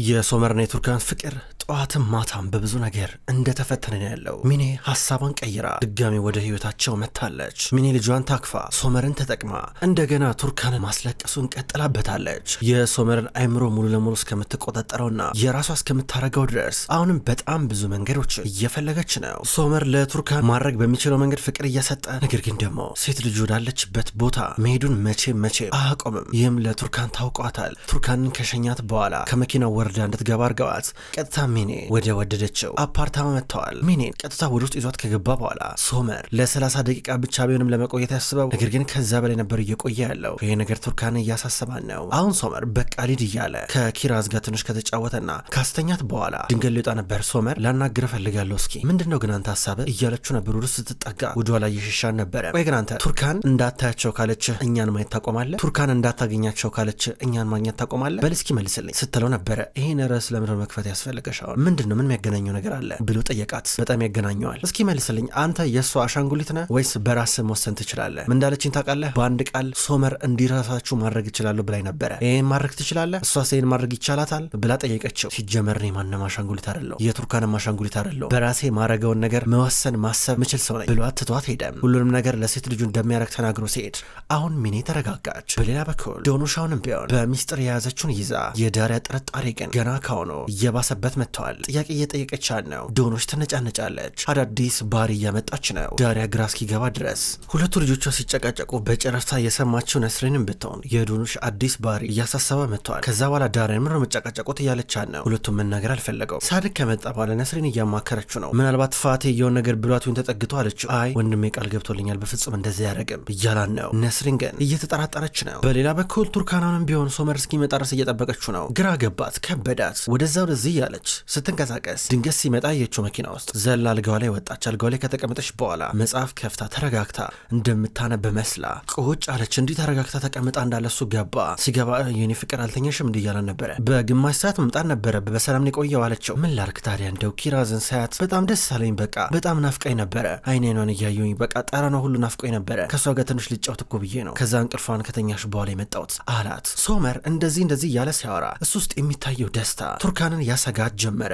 የሶመርና የቱርካን ፍቅር ጠዋትም ማታም በብዙ ነገር እንደተፈተነ ነው ያለው። ሚኔ ሐሳቧን ቀይራ ድጋሚ ወደ ህይወታቸው መታለች። ሚኔ ልጇን ታክፋ ሶመርን ተጠቅማ እንደገና ቱርካንን ማስለቀሱን ቀጥላበታለች። የሶመርን አይምሮ ሙሉ ለሙሉ እስከምትቆጣጠረውና የራሷ እስከምታረገው ድረስ አሁንም በጣም ብዙ መንገዶችን እየፈለገች ነው። ሶመር ለቱርካን ማድረግ በሚችለው መንገድ ፍቅር እያሰጠ፣ ነገር ግን ደግሞ ሴት ልጁ ወዳለችበት ቦታ መሄዱን መቼም አያቆምም። ይህም ለቱርካን ታውቋታል። ቱርካንን ከሸኛት በኋላ ከመኪናው ወርዳ እንድትገባ አርገዋት ቀጥታ ሚኔ ወደ ወደደችው አፓርታማ መጥተዋል። ሚኔን ቀጥታ ወደ ውስጥ ይዟት ከገባ በኋላ ሶመር ለ30 ደቂቃ ብቻ ቢሆንም ለመቆየት ያስበው፣ ነገር ግን ከዛ በላይ ነበር እየቆየ ያለው። ይሄ ነገር ቱርካን እያሳሰባን ነው። አሁን ሶመር በቃ ሊድ እያለ ከኪራዝ ጋር ትንሽ ከተጫወተና ካስተኛት በኋላ ድንገት ሊወጣ ነበር። ሶመር ላናግር እፈልጋለሁ፣ እስኪ ምንድነው ግን አንተ ሀሳብ እያለችው ነበር። ወደ ስትጠጋ ወደኋላ እየሸሻን ነበረ። ወይ ግን አንተ ቱርካን እንዳታያቸው ካለች እኛን ማየት ታቆማለህ? ቱርካን እንዳታገኛቸው ካለች እኛን ማግኘት ታቆማለህ? በል እስኪ መልስልኝ ስትለው ነበረ። ይሄን ርዕስ ለምንድነው መክፈት ያስፈልገሽ? አሁን ምንድነው ምን የሚያገናኘው ነገር አለ ብሎ ጠየቃት። በጣም ያገናኘዋል። እስኪ መልስልኝ፣ አንተ የእሷ አሻንጉሊት ነህ ወይስ በራስህ መወሰን ትችላለህ? ምን እንዳለችኝ ታውቃለህ? በአንድ ቃል ሶመር እንዲራሳችሁ ማድረግ ይችላሉ ብላኝ ነበረ። ይሄን ማድረግ ትችላለህ? እሷ ሴን ማድረግ ይቻላታል ብላ ጠየቀችው። ሲጀመር እኔ ማንም አሻንጉሊት አይደለሁ፣ የቱርካንም አሻንጉሊት አይደለሁ፣ በራሴ ማረገውን ነገር መወሰን ማሰብ ምችል ሰው ነኝ ብሎ ትቷት ሄደ። ሁሉንም ነገር ለሴት ልጁ እንደሚያረግ ተናግሮ ሲሄድ አሁን ሚኔ ተረጋጋች። በሌላ በኩል ዶኑሻውንም ቢሆን በሚስጥር የያዘችውን ይዛ የዳሪያ ጥርጣሬ ግን ገና ካሁኑ እየባሰበት መጥተዋል። ጥያቄ እየጠየቀች ነው። ዶኖች ትነጫነጫለች። አዳዲስ ባህሪ እያመጣች ነው። ዳሪያ ግራ እስኪገባ ድረስ ሁለቱ ልጆቿ ሲጨቃጨቁ በጨረፍታ የሰማችው ነስሪንም ብትሆን የዶኖች አዲስ ባህሪ እያሳሰበ መጥተዋል። ከዛ በኋላ ዳሪያ ምሮ መጨቃጨቁት እያለቻት ነው። ሁለቱም መናገር አልፈለገው። ሳድቅ ከመጣ በኋላ ነስሪን እያማከረችው ነው። ምናልባት ፋቴ የሆነ ነገር ብሏት ይሁን ተጠግቶ አለችው። አይ ወንድሜ ቃል ገብቶልኛል በፍጹም እንደዚህ ያደረግም እያላን ነው። ነስሪን ግን እየተጠራጠረች ነው። በሌላ በኩል ቱርካናንም ቢሆን ሶመር እስኪመጣ ድረስ እየጠበቀችው ነው። ግራ ገባት፣ ከበዳት። ወደዛ ወደዚህ እያለች ስትንቀሳቀስ ድንገት ሲመጣ የችው መኪና ውስጥ ዘላ አልጋዋ ላይ ወጣች። አልጋዋ ላይ ከተቀመጠች በኋላ መጽሐፍ ከፍታ ተረጋግታ እንደምታነብ መስላ ቁጭ አለች። እንዲህ ተረጋግታ ተቀምጣ እንዳለ እሱ ገባ። ሲገባ የኔ ፍቅር አልተኛሽም እንዲህ እያለ ነበረ። በግማሽ ሰዓት መምጣት ነበረ፣ በሰላም ነው የቆየው አለችው። ምን ላርክ ታዲያ እንደው ኪራዝን ሳያት በጣም ደስ አለኝ። በቃ በጣም ናፍቀኝ ነበረ። አይኔኗን እያየሁኝ በቃ ጠረኗ ሁሉ ናፍቆኝ ነበረ። ከእሷ ጋር ትንሽ ልጫወት እኮ ብዬ ነው ከዛ እንቅልፏን ከተኛሽ በኋላ የመጣሁት አላት። ሶመር እንደዚህ እያለ ሲያወራ እሱ ውስጥ የሚታየው ደስታ ቱርካንን ያሰጋት ጀመረ።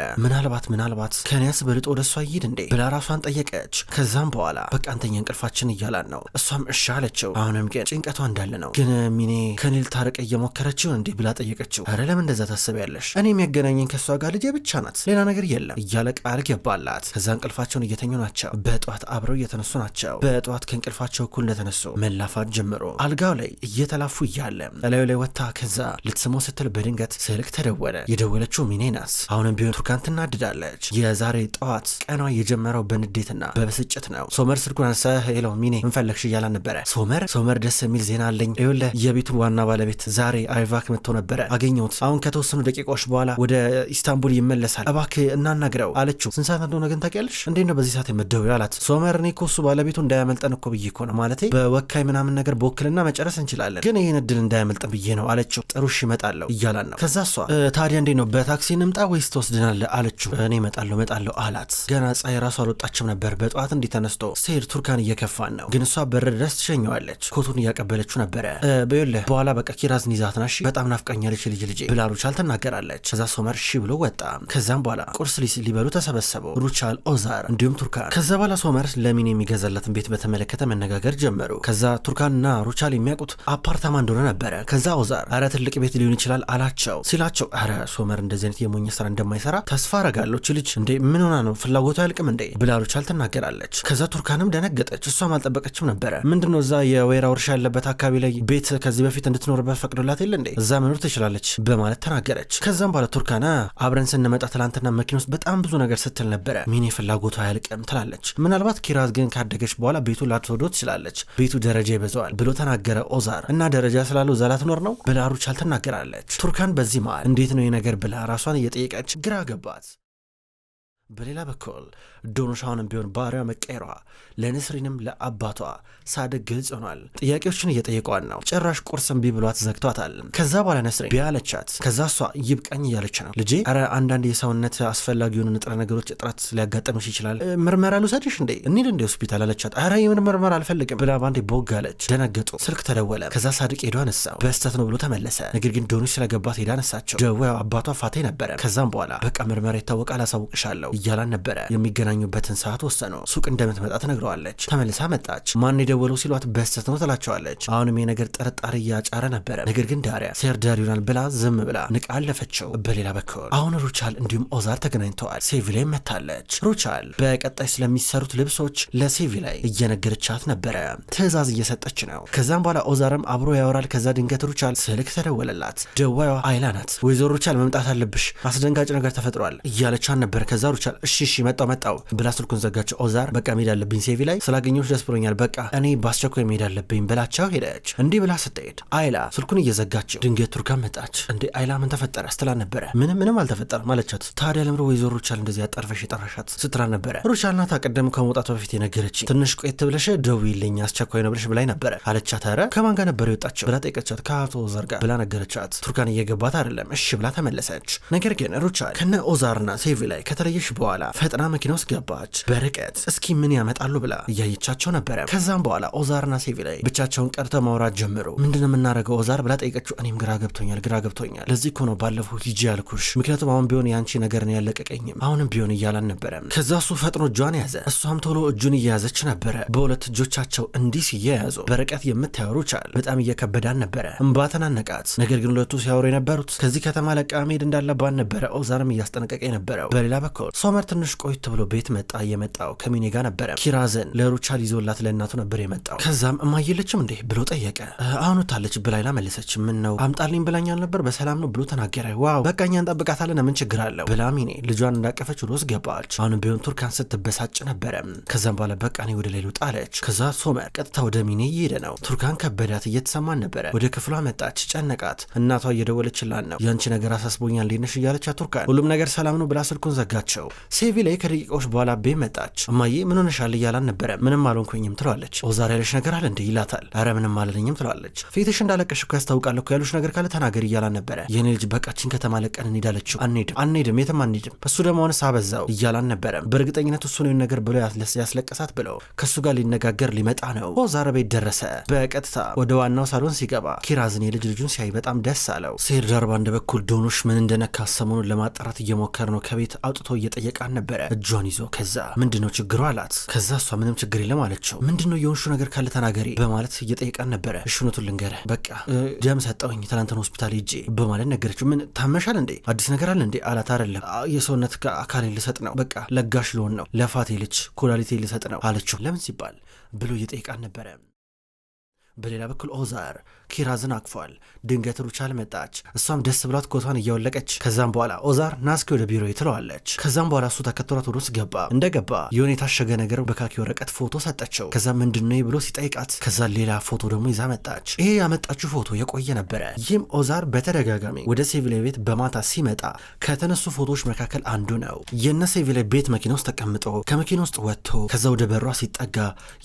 ምናልባት ከኔ ያስበልጦ ወደ እሷ ይሄድ እንዴ ብላ ራሷን ጠየቀች። ከዛም በኋላ በቃ አንተኛ እንቅልፋችን እያላን ነው። እሷም እሺ አለችው። አሁንም ግን ጭንቀቷ እንዳለ ነው። ግን ሚኔ ከኔ ልታርቅ እየሞከረችው እንዴ ብላ ጠየቀችው። አረ ለምን እንደዛ ታስቢያለሽ? እኔ የሚያገናኘኝ ከእሷ ጋር ልጄ ብቻ ናት፣ ሌላ ነገር የለም እያለ ቃል ገባላት። ከዛ እንቅልፋቸውን እየተኙ ናቸው። በጠዋት አብረው እየተነሱ ናቸው። በጠዋት ከእንቅልፋቸው እኩል እንደተነሱ መላፋት ጀምሮ አልጋው ላይ እየተላፉ እያለ እላዩ ላይ ወታ ከዛ ልትስመው ስትል በድንገት ስልክ ተደወለ። የደወለችው ሚኔ ናት። አሁንም ቢሆን ቱርካን ትናድዳለች። የዛሬ ጠዋት ቀኗ የጀመረው በንዴትና በብስጭት ነው። ሶመር ስልኩን አንሳ፣ ሄሎ ሚኔ እንፈለግሽ እያላን ነበረ። ሶመር ደስ የሚል ዜና አለኝ። ይኸውልህ የቤቱ ዋና ባለቤት ዛሬ አይቫክ መጥቶ ነበረ፣ አገኘሁት። አሁን ከተወሰኑ ደቂቃዎች በኋላ ወደ ኢስታንቡል ይመለሳል፣ እባክህ እናናግረው አለችው። ስንት ሰዓት እንደሆነ ግን ታውቂያለሽ? እንዴት ነው በዚህ ሰዓት የምትደውይው አላት። ሶመር እኔ እኮ እሱ ባለቤቱ እንዳያመልጠን እኮ ብዬ እኮ ነው፣ ማለቴ በወካይ ምናምን ነገር በወክልና መጨረስ እንችላለን፣ ግን ይህን እድል እንዳያመልጠን ብዬ ነው አለችው። ጥሩ እሺ እመጣለሁ እያላን ነው። ከዛ እሷ ታዲያ እንዴት ነው በታክሲ እንምጣ ወይስ ትወስድናለህ አለችው። እኔ እመጣለሁ አላት። ገና ፀሐይ ራሱ አልወጣችም ነበር። በጠዋት እንዲህ ተነስቶ ሴድ ቱርካን እየከፋን ነው፣ ግን እሷ በር ድረስ ትሸኘዋለች። ኮቱን እያቀበለችው ነበረ። በይኸውልህ በኋላ በቃ ኪራዝን ይዛትና እሺ በጣም ናፍቃኛለች ልጄ ብላ ሩቻል ትናገራለች። ከዛ ሶመር እሺ ብሎ ወጣ። ከዛም በኋላ ቁርስ ሊበሉ ተሰበሰቡ፣ ሩቻል፣ ኦዛር እንዲሁም ቱርካን። ከዛ በኋላ ሶመር ለሚኔ የሚገዛላትን ቤት በተመለከተ መነጋገር ጀመሩ። ከዛ ቱርካንና ሩቻል የሚያውቁት አፓርታማ እንደሆነ ነበረ። ከዛ ኦዛር አረ ትልቅ ቤት ሊሆን ይችላል አላቸው። ሲላቸው አረ ሶመር እንደዚህ አይነት የሞኝ ስራ እንደማይሰራ ተስፋ አረጋለሁ ልጅ እንዴ ምን ሆና ነው ፍላጎቱ አያልቅም እንዴ ብላ ሩቻል ትናገራለች። ከዛ ቱርካንም ደነገጠች። እሷም አልጠበቀችም ነበረ። ምንድነው እዛ የወይራ እርሻ ያለበት አካባቢ ላይ ቤት ከዚህ በፊት እንድትኖርበት ፈቅዶላት የለ እንዴ እዛ መኖር ትችላለች በማለት ተናገረች። ከዛም በኋላ ቱርካና አብረን ስንመጣ ትላንትና መኪና ውስጥ በጣም ብዙ ነገር ስትል ነበረ፣ ሚኔ ፍላጎቱ አያልቅም ትላለች። ምናልባት ኪራዝ ግን ካደገች በኋላ ቤቱ ላትወዶ ትችላለች፣ ቤቱ ደረጃ ይበዛዋል ብሎ ተናገረ ኦዛር። እና ደረጃ ስላለው እዛ ላትኖር ነው ብላ ሩቻል ትናገራለች። ቱርካን በዚህ መሃል እንዴት ነው የነገር ብላ ራሷን እየጠየቀች ግራ ገባት። በሌላ በኩል ዶኑሻውንም ቢሆን ባህሪዋ መቀየሯ ለንስሪንም ለአባቷ ሳድግ ግልጽ ሆኗል። ጥያቄዎችን እየጠየቋን ነው። ጭራሽ ቁርስ እምቢ ብሏት ዘግቷታል። ከዛ በኋላ ነስሪ ቢያለቻት፣ ከዛ እሷ ይብቃኝ እያለች ነው። ልጄ ኧረ አንዳንድ የሰውነት አስፈላጊ የሆኑ ንጥረ ነገሮች እጥረት ሊያጋጥምሽ ይችላል፣ ምርመራ ልውሰድሽ እንዴ እንሂድ እንዴ ሆስፒታል አለቻት። ኧረ የምን ምርመራ አልፈልግም ብላ ባንዴ ቦግ አለች። ደነገጡ። ስልክ ተደወለ። ከዛ ሳድቅ ሄዶ አነሳው። በስተት ነው ብሎ ተመለሰ። ነገር ግን ዶኑሽ ስለገባት ሄዳ አነሳቸው። ደወያው አባቷ ፋቴ ነበረ። ከዛም በኋላ በቃ ምርመራ ይታወቃል አሳውቅሻለሁ እያላን ነበረ። የሚገናኙበትን ሰዓት ወሰኑ። ሱቅ እንደምትመጣ ትነግረዋለች። ተመልሳ መጣች። ማን የደወለው ሲሏት በስተት ነው ትላቸዋለች። አሁንም የነገር ጥርጣሬ እያጫረ ነበረ። ነገር ግን ዳሪያ ሴርዳር ይሆናል ብላ ዝም ብላ ንቃ አለፈችው። በሌላ በኩል አሁን ሩቻል እንዲሁም ኦዛር ተገናኝተዋል። ሴቪ ላይ መታለች። ሩቻል በቀጣይ ስለሚሰሩት ልብሶች ለሴቪ ላይ እየነገረቻት ነበረ። ትዕዛዝ እየሰጠች ነው። ከዛም በኋላ ኦዛርም አብሮ ያወራል። ከዛ ድንገት ሩቻል ስልክ ተደወለላት። ደዋዩዋ አይላ ናት። ወይዘሮ ሩቻል መምጣት አለብሽ፣ አስደንጋጭ ነገር ተፈጥሯል እያለቻን ነበር። ከዛ ሩቻል እሺ መጣው ብላ ስልኩን ዘጋቸው። ኦዛር በቃ መሄድ አለብኝ ሴቪ ላይ ስላገኘሁሽ ደስ ብሎኛል፣ በቃ እኔ በአስቸኳይ መሄድ አለብኝ ብላቸው ሄደች። እንዲህ ብላ ስትሄድ አይላ ስልኩን እየዘጋችው ድንገት ቱርካን መጣች። እንዴ አይላ ምን ተፈጠረ ስትላ ነበረ። ምንም አልተፈጠረም አለቻት። ታዲያ ለምሮ ወይዘሮ ሩቻል እንደዚህ ያጠርፈሽ የጠራሻት ስትላ ነበረ። ሩቻል ናታ ቀደም ከመውጣቷ በፊት የነገረች ትንሽ ቆየት ብለሽ ደውዪልኝ አስቸኳይ ነው ብለሽ ብላኝ ነበረ አለቻት። ኧረ ከማን ጋር ነበር የወጣቸው ብላ ጠይቀቻት። ከአቶ ኦዛር ጋር ብላ ነገረቻት። ቱርካን እየገባት አይደለም እሺ ብላ ተመለሰች። ነገር ግን ሩቻል ከነ ኦዛርና ሴቪ ላይ ከተለየሽ በኋላ ፈጥና መኪና ውስጥ ገባች። በርቀት እስኪ ምን ያመጣሉ ብላ እያየቻቸው ነበረ። ከዛም በኋላ ኦዛርና ሴቪ ላይ ብቻቸውን ቀርተው ማውራት ጀምሩ። ምንድነው የምናደርገው ኦዛር ብላ ጠይቀችው። እኔም ግራ ገብቶኛል ለዚህ እኮ ነው ባለፈው ሂጂ ያልኩሽ፣ ምክንያቱም አሁን ቢሆን የአንቺ ነገር ነው ያለቀቀኝም አሁንም ቢሆን እያላን ነበረ። ከዛ እሱ ፈጥኖ እጇን ያዘ። እሷም ቶሎ እጁን እየያዘች ነበረ። በሁለት እጆቻቸው እንዲህ ሲያያዙ በርቀት የምታወሩ ቻል በጣም እየከበዳን ነበረ። እንባ ተናነቃት። ነገር ግን ሁለቱ ሲያወሩ የነበሩት ከዚህ ከተማ ለቃ መሄድ እንዳለባን ነበረ። ኦዛርም እያስጠነቀቀ የነበረው። በሌላ በኩል ሶመር ትንሽ ቆይት ብሎ ቤት መጣ። የመጣው ከሚኔ ጋር ነበረ። ኪራዝን ለሩቻል ይዞላት ለእናቱ ነበር የመጣው። ከዛም እማየለችም እንዴ ብሎ ጠየቀ። አሁን ታለች ብላይና መለሰች። ምን ነው አምጣልኝ ብላኛል ነበር በሰላም ነው ብሎ ተናገረ። ዋው በቃ እኛ እንጠብቃታለን ምን ችግር አለው ብላ ሚኔ ልጇን እንዳቀፈች ወደ ውስጥ ገባች። አሁንም ቢሆን ቱርካን ስትበሳጭ ነበረ። ከዛም በኋላ በቃ እኔ ወደ ላይ ልውጣ አለች። ከዛ ሶመር ቀጥታ ወደ ሚኔ እየሄደ ነው። ቱርካን ከበዳት እየተሰማን ነበረ። ወደ ክፍሏ መጣች። ጨነቃት። እናቷ እየደወለችላን ነው። ያንቺ ነገር አሳስቦኛል ሌነሽ እያለቻት ቱርካን ሁሉም ነገር ሰላም ነው ብላ ስልኩን ዘጋቸው። ሴቪ ላይ ከደቂቃዎች በኋላ ቤት መጣች። እማዬ ምን ሆነሻል እያላን ነበረ። ምንም አልሆንኩኝም ትለዋለች። ኦዛር ያለሽ ነገር አለ እንዴ ይላታል። አረ ምንም አልልኝም ትለዋለች። ፊትሽ እንዳለቀሽ እኮ ያስታውቃል እኮ ያሉሽ ነገር ካለ ተናገር እያላን ነበረ። የኔ ልጅ በቃችን ከተማ ለቀን እንሄዳለችው። አንሄድም የትም አንሄድም እሱ ደግሞ ሆነስ አበዛው እያላን ነበረ። በእርግጠኝነት እሱ ነው ነገር ብሎ ያስለቀሳት ብለው ከሱ ጋር ሊነጋገር ሊመጣ ነው። ኦዛር ቤት ደረሰ። በቀጥታ ወደ ዋናው ሳሎን ሲገባ ኪራዝን ልጁን ሲያይ በጣም ደስ አለው። ሴርዳር ባንድ በኩል ዶኑሽ ምን እንደነካ ሰሞኑን ለማጣራት እየሞከረ ነው። ከቤት አውጥቶ እየጠየቃን ነበረ እጇን ይዞ። ከዛ ምንድነው ችግሩ አላት። ከዛ እሷ ምንም ችግር የለም አለችው። ምንድነው የሆንሹ ነገር ካለ ተናገሪ በማለት እየጠየቃን ነበረ። እሹነቱን ልንገረ በቃ ደም ሰጠውኝ ትላንትን ሆስፒታል ሄጄ በማለት ነገረችው። ምን ታመሻል እንዴ አዲስ ነገር አለ እንዴ አላት። አይደለም የሰውነት አካሌን ልሰጥ ነው በቃ ለጋሽ ልሆን ነው ለፋቴ ልጅ ኩላሊቴ ልሰጥ ነው አለችው። ለምን ሲባል ብሎ እየጠየቃን ነበረ። በሌላ በኩል ኦዛር ኪራዝን አቅፏል። ድንገት ሩቻል መጣች። እሷም ደስ ብሏት ኮቷን እያወለቀች ከዛም በኋላ ኦዛር ናስኪ ወደ ቢሮ ትለዋለች። ከዛም በኋላ እሱ ተከትሏት ወደ ውስጥ ገባ። እንደገባ የሆነ የታሸገ ነገር በካኪ ወረቀት ፎቶ ሰጠችው። ከዛ ምንድነው ብሎ ሲጠይቃት ከዛ ሌላ ፎቶ ደግሞ ይዛ መጣች። ይሄ ያመጣችው ፎቶ የቆየ ነበረ። ይህም ኦዛር በተደጋጋሚ ወደ ሴቪላይ ቤት በማታ ሲመጣ ከተነሱ ፎቶዎች መካከል አንዱ ነው። የነ ሴቪላይ ቤት መኪና ውስጥ ተቀምጦ ከመኪና ውስጥ ወጥቶ ከዛ ወደ በሯ ሲጠጋ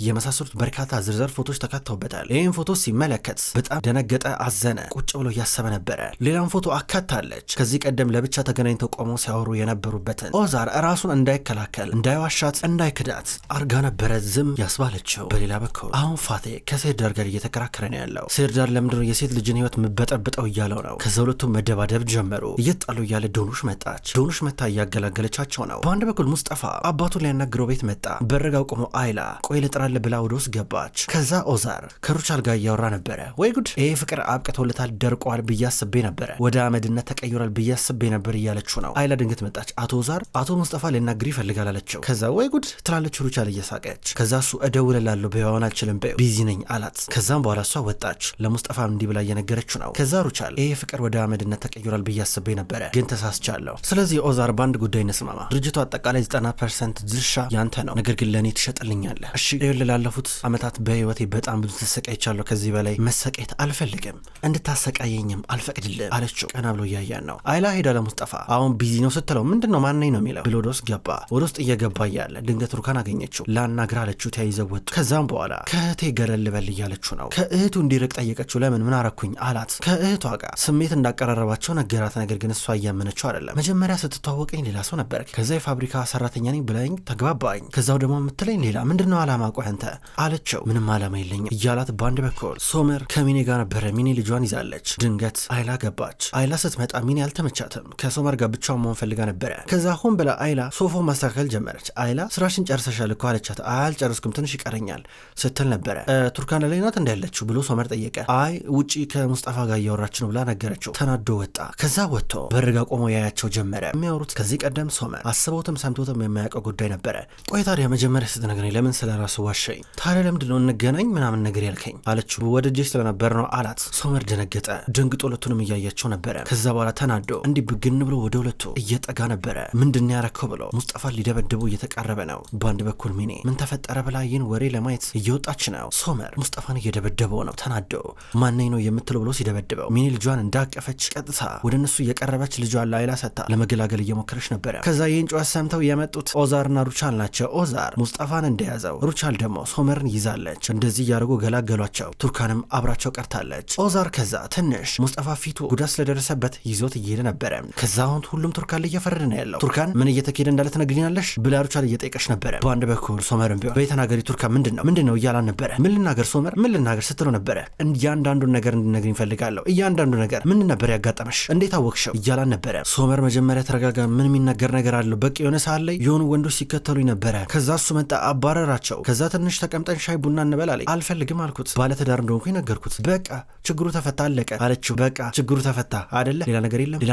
የመሳሰሉት በርካታ ዝርዝር ፎቶዎች ተካተውበታል። ይህም ፎቶ ሲመለከት በጣም ደነገጠ፣ አዘነ፣ ቁጭ ብሎ እያሰበ ነበረ። ሌላም ፎቶ አካታለች። ከዚህ ቀደም ለብቻ ተገናኝተው ቆመው ሲያወሩ የነበሩበትን። ኦዛር ራሱን እንዳይከላከል፣ እንዳይዋሻት፣ እንዳይክዳት አርጋ ነበረ ዝም ያስባለችው። በሌላ በኩል አሁን ፋቴ ከሴርዳር ጋር እየተከራከረ ነው ያለው። ሴርዳር ለምንድነው የሴት ልጅን ህይወት ምበጠብጠው እያለው ነው። ከዛ ሁለቱም መደባደብ ጀመሩ። እየጣሉ እያለ ዶኑሽ መጣች። ዶኑሽ መታ እያገላገለቻቸው ነው። በአንድ በኩል ሙስጠፋ አባቱን ሊያናግረው ቤት መጣ። በረጋው ቆሞ አይላ ቆይ ልጥራለ ብላ ወደ ውስጥ ገባች። ከዛ ኦዛር ከሩቻል ጋር እያወራ ነበረ። ወይ ጉድ ይሄ ፍቅር አብቅቶለታል ደርቋል ብዬ አስቤ ነበረ፣ ወደ አመድነት ተቀይሯል ብዬ አስቤ ነበር እያለችው ነው። አይላ ድንገት መጣች። አቶ ኦዛር አቶ ሙስጠፋ ሊያናግር ይፈልጋል አለችው። ከዛ ወይ ጉድ ትላለች ሩቻል እየሳቀች። ከዛ እሱ እደውልላለሁ በይዋን አልችልም በይው ቢዚ ነኝ አላት። ከዛም በኋላ እሷ ወጣች። ለሙስጠፋ እንዲህ ብላ እየነገረችው ነው። ከዛ ሩቻል ይሄ ፍቅር ወደ አመድነት ተቀይሯል ብዬ አስቤ ነበረ ግን ተሳስቻለሁ። ስለዚህ ኦዛር በአንድ ጉዳይ እንስማማ። ድርጅቱ አጠቃላይ 90% ድርሻ ያንተ ነው፣ ነገር ግን ለእኔ ትሸጥልኛለህ እሺ? ላለፉት አመታት በህይወቴ በጣም ብዙ ተሰቃይቼ ተሰቃይቻለሁ፣ ከዚህ በላይ መሰቃየት አልፈልግም፣ እንድታሰቃየኝም አልፈቅድልም አለችው። ቀና ብሎ እያያን ነው። አይላ ሄዳ ለሙስጠፋ አሁን ቢዚ ነው ስትለው ምንድነው ማነኝ ነው የሚለው ብሎ ወደ ውስጥ ገባ። ወደ ውስጥ እየገባ እያለ ድንገት ሩካን አገኘችው። ላናግር አለችው። ተያይዘው ወጡ። ከዛም በኋላ ከእህቴ ገለል በል እያለችው ነው። ከእህቱ እንዲርቅ ጠየቀችው። ለምን ምን አረኩኝ አላት። ከእህቷ ጋር ስሜት እንዳቀራረባቸው ነገራት። ነገር ግን እሷ እያመነችው አይደለም። መጀመሪያ ስትተዋወቀኝ ሌላ ሰው ነበር፣ ከዛ የፋብሪካ ሰራተኛ ነኝ ብለኝ ተግባባኝ፣ ከዛው ደግሞ የምትለኝ ሌላ ምንድነው አላማ ቆይ አንተ አለችው። ምንም አላማ የለኝም እያላት በአንድ በኩል ሶመር ከሚኔ ጋር ነበረ። ሚኔ ልጇን ይዛለች። ድንገት አይላ ገባች። አይላ ስትመጣ ሚኔ አልተመቻትም። ከሶመር ጋር ብቻዋን መሆን ፈልጋ ነበረ። ከዛ ሆን ብላ አይላ ሶፋውን ማስተካከል ጀመረች። አይላ ስራሽን ጨርሰሻል እኮ አለቻት። አልጨረስኩም ትንሽ ይቀረኛል ስትል ነበረ። ቱርካን ላይ ናት እንዳለችው ብሎ ሶመር ጠየቀ። አይ ውጪ ከሙስጠፋ ጋር እያወራች ነው ብላ ነገረችው። ተናዶ ወጣ። ከዛ ወጥቶ በርጋ ቆሞ ያያቸው ጀመረ። የሚያወሩት ከዚህ ቀደም ሶመር አስበውትም ሰምቶትም የማያውቀው ጉዳይ ነበረ። ቆይ ታዲያ መጀመሪያ ስትነግረኝ ለምን ስለ ራሱ ዋሸኝ? ታዲያ ለምንድን ነው እንገናኝ ምናምን ነገር ያልከኝ አለችው። ወደጄሽ ስለነበር ነው አላት። ሶመር ደነገጠ። ደንግጦ ሁለቱንም እያያቸው ነበረ። ከዛ በኋላ ተናዶ እንዲህ ብግን ብሎ ወደ ሁለቱ እየጠጋ ነበረ። ምንድን ያረከው ብሎ ሙስጠፋ ሊደበድቡ እየተቃረበ ነው። በአንድ በኩል ሚኔ ምን ተፈጠረ ብላ ይህን ወሬ ለማየት እየወጣች ነው። ሶመር ሙስጠፋን እየደበደበው ነው። ተናዶ ማነኝ ነው የምትለው ብሎ ሲደበድበው ሚኔ ልጇን እንዳቀፈች ቀጥታ ወደ እነሱ እየቀረበች ልጇን ላይላ ሰታ ለመገላገል እየሞከረች ነበረ። ከዛ ይህን ጨዋታ ሰምተው የመጡት ኦዛርና ሩቻል ናቸው። ኦዛር ሙስጠፋን እንደያዘው፣ ሩቻል ደግሞ ሶመርን ይዛለች። እንደዚህ እያደረጉ ገላገሏቸው። ቱርካንም አብራቸው ቀርታለች። ኦዛር ከዛ ትንሽ ሙስጠፋ ፊቱ ጉዳት ስለደረሰበት ይዞት እየሄደ ነበረ። ከዛ አሁን ሁሉም ቱርካን ላይ እየፈረደ ነው ያለው። ቱርካን ምን እየተካሄደ እንዳለ ትነግሪኛለሽ ብላ ሩቻል እየጠየቀች ነበረ። በአንድ በኩል ሶመርን ቢሆን በተናገሪ ቱርካን ምንድን ነው እያላን ነበረ። ምን ልናገር ሶመር ምን ልናገር ስትለው ነበረ። እያንዳንዱን ነገር እንድነግሪኝ እፈልጋለሁ። እያንዳንዱ ነገር ምን ነበር ያጋጠመሽ እንዴት አወቅሽው እያላን ነበረ። ሶመር መጀመሪያ ተረጋጋ፣ ምን የሚነገር ነገር አለው? በቂ የሆነ ሰዓት ላይ የሆኑ ወንዶች ሲከተሉኝ ነበረ። ከዛ እሱ መጣ አባረራቸው። ከዛ ትንሽ ተቀምጠን ሻይ ቡና እንበል አለኝ። አልፈልግም አልኩት። ባለትዳር እንደሆንኩኝ ነገርኩት። በቃ ችግሩ ተፈታ አለቀ አለችው። በቃ ችግሩ ተፈታ አይደለ? ሌላ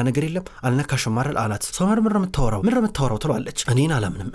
ነገር የለም አልነካሽም አይደል አላት። ሶመር ምን የምታወራው ትለዋለች። እኔን አላምንም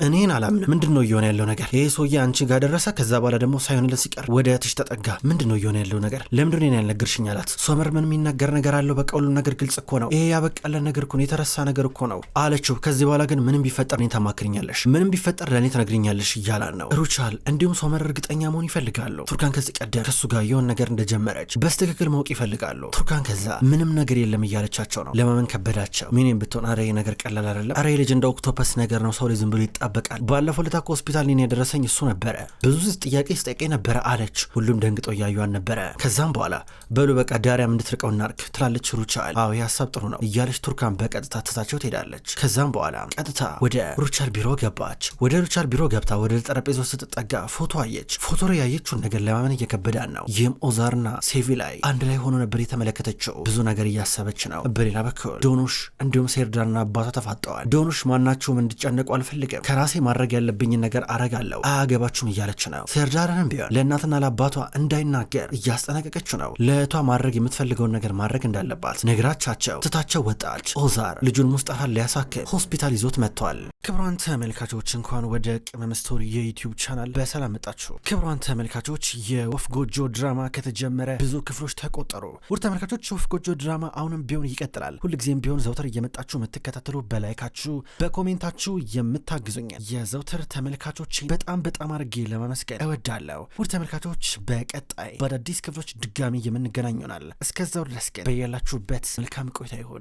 ምንድን ነው እየሆነ ያለው ነገር? ይሄ ሰውዬ አንቺ ጋር ደረሰ። ከዛ በኋላ ደግሞ ሳይሆንለት ሲቀር ወደ እህትሽ ተጠጋ። ምንድን ነው እየሆነ ያለው ነገር? ለምንድን ነው ያልነገርሽኝ አላት። ሶመር ምን የሚነገር ነገር አለው? በቃ ሁሉ ነገር ግልጽ እኮ ነው። ይሄ ያበቃለን ነገር እኮ ነው፣ የተረሳ ነገር እኮ ነው አለችው። ከዚህ በኋላ ግን ምንም ቢፈጠር እኔን ታማክርኛለሽ፣ ምንም ቢፈጠር ለእኔ ትነግሪኛለሽ እያላን ነው። ሩቻል እንዲሁም ሶመር እርግጠኛ መሆን ይፈልጋሉ። ቱርካን ከዚህ ቀደም ከሱ ጋር የሆነ ነገር እንደጀመረች በስትክክል ማወቅ ይፈልጋሉ። ቱርካን ከዛ ምንም ነገር የለም እያለቻቸው ነው። ለማመን ከበዳቸው። ሚኔም ብትሆን አረ ይሄ ነገር ቀላል አይደለም፣ አረ ልጅ እንደ ኦክቶፐስ ነገር ነው፣ ሰው ላይ ዝም ብሎ ይጣበቃል። ባለፈው ልታ ሆስፒታል እኔን ያደረሰኝ እሱ ነበረ፣ ብዙ ጥያቄ ስጠይቀኝ ነበረ አለች። ሁሉም ደንግጦ እያዩን ነበረ። ከዛም በኋላ በሉ በቃ ዳሪያም እንድትርቀው እናርክ ትላለች ሩቻል። አዎ የሀሳብ ጥሩ ነው እያለች ቱርካን በቀጥታ ትታቸው ትሄዳለች። ከዛም በኋላ ቀጥታ ወደ ሩቻል ቢሮ ገባች። ወደ ሩቻል ቢሮ ገብታ ወደ ጠረጴዛው ስትጠጋ ፎቶ አየች። ፎቶ ላይ ያየችውን ነገር ለማመን እየከበዳን ነው። ይህም ኦዛርና ሴቪ ላይ አንድ ላይ ሆኖ ነበር የተመለከተችው። ብዙ ነገር እያሰበች ነው። በሌላ በኩል ዶኑሽ እንዲሁም ሴርዳርና አባቷ ተፋጠዋል። ዶኑሽ ማናቸውም እንዲጨነቁ አልፈልግም፣ ከራሴ ማድረግ ያለብኝን ነገር አረጋለሁ፣ አያገባችሁም እያለች ነው። ሴርዳርንም ቢሆን ለእናትና ለአባቷ እንዳይናገር እያስጠነቀቀችው ነው። ለእህቷ ማድረግ የምትፈልገውን ነገር ማድረግ እንዳለባት ነግራቻቸው ትታቸው ወጣች። ኦዛር ልጁን ሙስጠፋን ሊያሳክም ሆስፒታል ይዞት መጥቷል። ክብሯን ተመልካቾች እንኳን ወደ ቅመም ስቶሪ የዩቲዩብ ቻናል በሰላም መጣችሁ። ክብሯን ተመልካቾች የወፍ ጎጆ ድራማ ከተጀመረ ብዙ ክፍሎች ተቆጠሩ። ውድ ተመልካቾች የወፍ ጎጆ ድራማ አሁንም ቢሆን ይቀጥላል። ሁልጊዜም ቢሆን ዘውትር እየመጣችሁ የምትከታተሉ በላይካችሁ በኮሜንታችሁ የምታግዙኝ የዘውትር ተመልካቾች በጣም አድርጌ ለማመስገን እወዳለሁ። ውድ ተመልካቾች በቀጣይ በአዳዲስ ክፍሎች ድጋሚ የምንገናኝ ይሆናል። እስከዛው ድረስ ግን በያላችሁበት መልካም ቆይታ ይሁን።